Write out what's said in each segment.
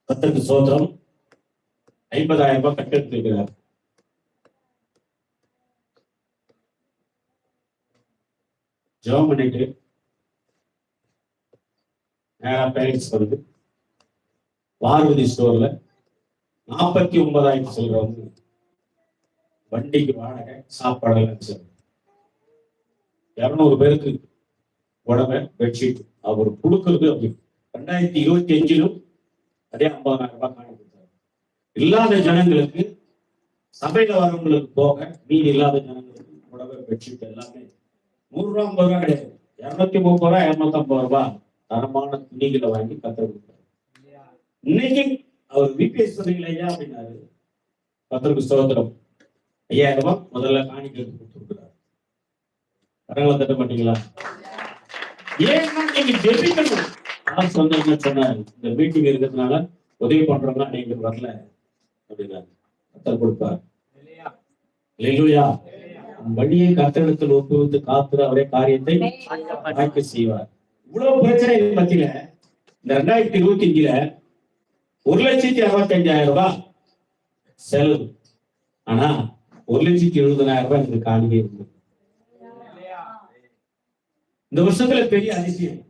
கர்த்தருக்கு ஸ்தோத்திரம். 50,000 ரூபாய் கட்டெடுத்திருக்கிறார். ஜெபம் பண்ணிட்டு நேரா பேரண்ட்ஸ் வருது. பார்வதி ஸ்டோர்ல 49,000 சொல்றவங்க வண்டிக்கு வாடகை, சாப்பாடு, 200 பேருக்கு உடம்பை, பெட்ஷீட் அவர் கொடுக்கறது. அப்படி 2025 அதே 50,000 ரூபாய் காணி கொடுத்தாரு. இல்லாத ஜனங்களுக்கு, சபையில வரவங்களுக்கு போக மீன் இல்லாத ஜனங்களுக்கு உடம்பை, பெட்ஷீட் எல்லாமே 100 ரூபா 50 ரூபா கிடையாது, 230 ரூபா 250 ரூபாய் தரமான துணிகளை வாங்கி கத்தர் கொடுத்தாரு. இன்னைக்கு அவர் விபிஎஸ் சொன்னீங்களா ஐயா அப்படின்னாரு. கத்தருக்கு ஸ்தோத்திரம். 5,000 ரூபாய் முதல்ல காணிக்கை கொடுத்துருக்கிறார். கரங்களை தட்ட மாட்டீங்களா? ஏன்னா நீங்க ஜெபிக்கணும். சொன்ன சொன்னாரு, இந்த மீட்டிங் இருக்கிறதுனால உதவி பண்றோம்னா நீங்க வரல அப்படின்னா கத்தர் கொடுப்பார். அல்லேலூயா. வழியை கத்தரிடத்தில் ஒப்புவித்து காத்துற அவரே காரியத்தை வாய்க்க செய்வார். இவ்வளவு பிரச்சனை மத்தியில இந்த 2025 1,65,000 ரூபாய் செலவு. ஆனா 1,70,000 ரூபாய் எனக்கு காணிக்கை இருந்தது. இந்த வருஷத்துல பெரிய அதிசயம்.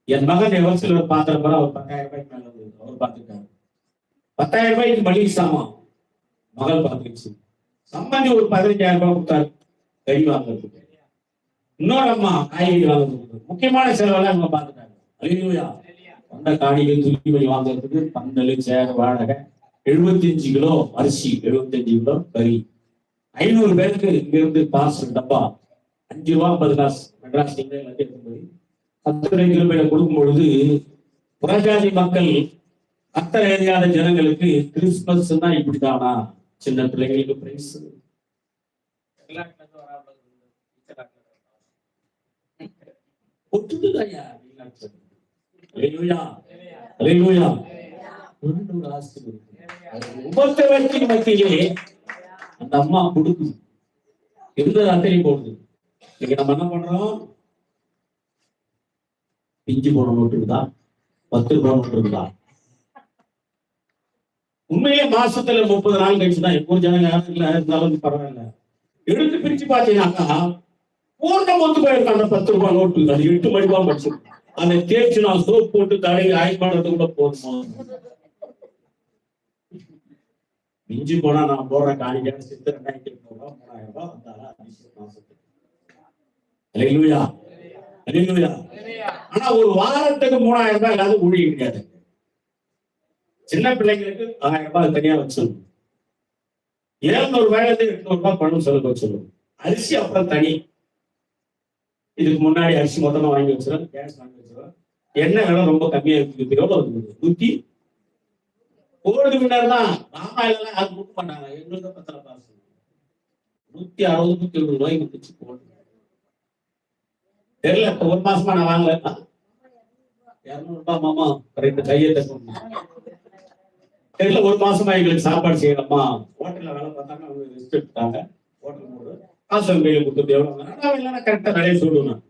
என் மகன் எவர் சிலர் பாத்திரம் போற அவர் 10,000 ரூபாய்க்கு மேல அவர் பார்த்துட்டாரு. 10,000 ரூபாய்க்கு மளிகை சாமான் மகள் பார்த்துருச்சு. சம்பந்தி ஒரு 15,000 ரூபாய் கொடுத்தாரு கறி வாங்குறதுக்கு. இன்னொரு அம்மா காய்கறி வாங்குறதுக்கு. முக்கியமான செலவெல்லாம் அவங்க பார்த்துட்டாங்க. அல்லேலூயா. அந்த காணிகள் துணி வாங்குறதுக்கு பந்தல், சேர், வாடகை, 75 கிலோ அரிசி, 75 கிலோ கறி, 500 பேருக்கு இங்க இருந்து பார்சல் டப்பா 5 ரூபா 50 காசு மெட்ராஸ் கத்தரை கிருபையில கொடுக்கும் பொழுது புறஜாதி மக்கள், கத்தரை அறியாத ஜனங்களுக்கு கிறிஸ்துமஸ் தான் இப்படிதானா? சின்ன பிள்ளைங்களுக்கு பிரைஸ் மத்தியிலே அந்த அம்மா கொடுக்குது. இருந்தது அத்தனை போடுது. இன்னைக்கு நம்ம என்ன பண்றோம்? பிஞ்சு போன நோட்டு இருக்குதா? 10 ரூபாய் நோட்டு இருக்குதா? உண்மையிலே மாசத்துல 30 நாள் கழிச்சுதான் எப்போ ஜனங்க இருந்தாலும் பரவாயில்ல. எடுத்து பிரிச்சு பாத்தீங்கன்னாக்கா பூர்ணம் ஒத்து போயிருக்காங்க. அந்த 10 ரூபாய் நோட்டு அது 8 மணி ரூபாய் படிச்சு அதை தேய்ச்சு நான் சோப் போட்டு தலையை ஆய் பண்றது கூட போதுமா? மிஞ்சி போனா நான் போடுற காணிக்கான சித்து 2,800 ரூபாய் 3,000 ரூபாய் வந்தாலும் அதிசயம் மாசத்துக்கு. அல்லேலூயா. அல்லேலூயா. ஆனா ஒரு வாரத்துக்கு 3,000 ரூபாய் எல்லாரும் ஊழி கிடையாது. சின்ன பிள்ளைங்களுக்கு 1,000 ரூபாய் தனியா வச்சிடணும். 700 ரூபாயிலிருந்து 800 ரூபாய் பணம் செலவு வச்சிடணும். அரிசி அப்புறம் தனி. இதுக்கு முன்னாடி அரிசி மொத்தமா வாங்கி வச்சிடும், கேஸ் வாங்கி வச்சிடும். எண்ணெய் விலை ரொம்ப கம்மியா இருக்கு. எவ்வளவு இருக்குது? 100 முன்னாடி தான் ராமாயணம் அது புக் பண்ணாங்க. எங்களுக்கு 10 காசு 160 170 ரூபாய்க்கு வந்துச்சு போட்டு. தெரியல, இப்ப 1 மாசமா நான் வாங்கல. 200 ரூபாய் மாமா கரெக்ட் கையை தட்டணும். தெரியல, 1 மாசமா எங்களுக்கு சாப்பாடு செய்யறோமா? ஹோட்டல்ல வேலை பார்த்தாங்க, அவங்க ரெஸ்ட் எடுத்தாங்க. ஹோட்டல் போடு காசு கையில கொடுத்துட்டு எவ்வளவு இல்லைன்னா கரெக்டா நிறைய சொல்லுவேன்.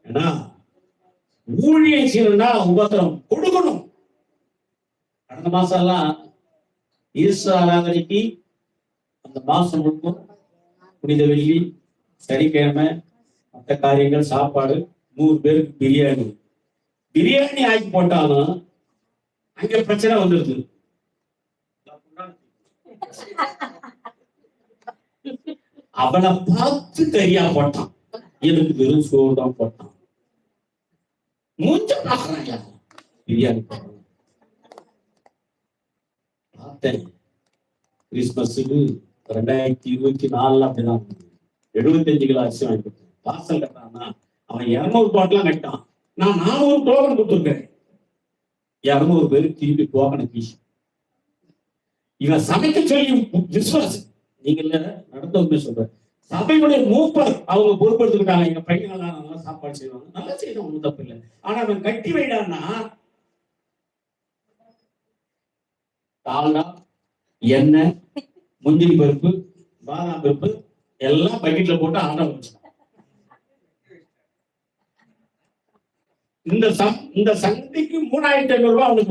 ஏன்னா ஊழியம் செய்யணும்னா உபத்திரம் கொடுக்கணும். கடந்த மாசம் எல்லாம் ஈஸ்வர ஆராதனைக்கு அந்த மாசம் முழுக்கும் புனித வெள்ளி, சனிக்கிழமை, மற்ற காரியங்கள், சாப்பாடு, 100 பேருக்கு பிரியாணி ஆக்கி போட்டாலும் அங்க பிரச்சனை வந்துருது. அவனை பார்த்து தெரியா போட்டான். எனக்கு வெறும் சோறு தான் போட்டான். மூஞ்ச பாக்குறாங்க பிரியாணி பார்த்தேன். கிறிஸ்துமஸுக்கு 2024 அப்படிதான் 75 கிலோ அரிசி வாங்கி கொடுத்தேன். பார்சல் கட்டான்னா அவன் 200 பாட்டெல்லாம் கட்டான். நான் 400 டோக்கன் கொடுத்துருக்கேன். 200 பேருக்கு திருப்பி டோக்கனை பீஸ். இவன் சமைக்க சொல்லி விசுவாசம் நீங்க இல்ல நடந்தவங்க சொல்றேன். சபையுடைய மூப்பர் அவங்க பொறுப்பெடுத்துக்கிட்டாங்க. எங்க பையனெல்லாம் நல்லா சாப்பாடு செய்வாங்க, நல்லா செய்யணும், ஒன்றும் தப்பு இல்லை. ஆனா அவன் கட்டி வைடான்னா தாழ்டா, எண்ணெய், முந்திரி பருப்பு, பாதாம் பருப்பு எல்லாம் பக்கெட்ல போட்டு ஆண்ட வச்சான். இந்த சந்தைக்கு 3,500 ரூபாய் அவனுக்கு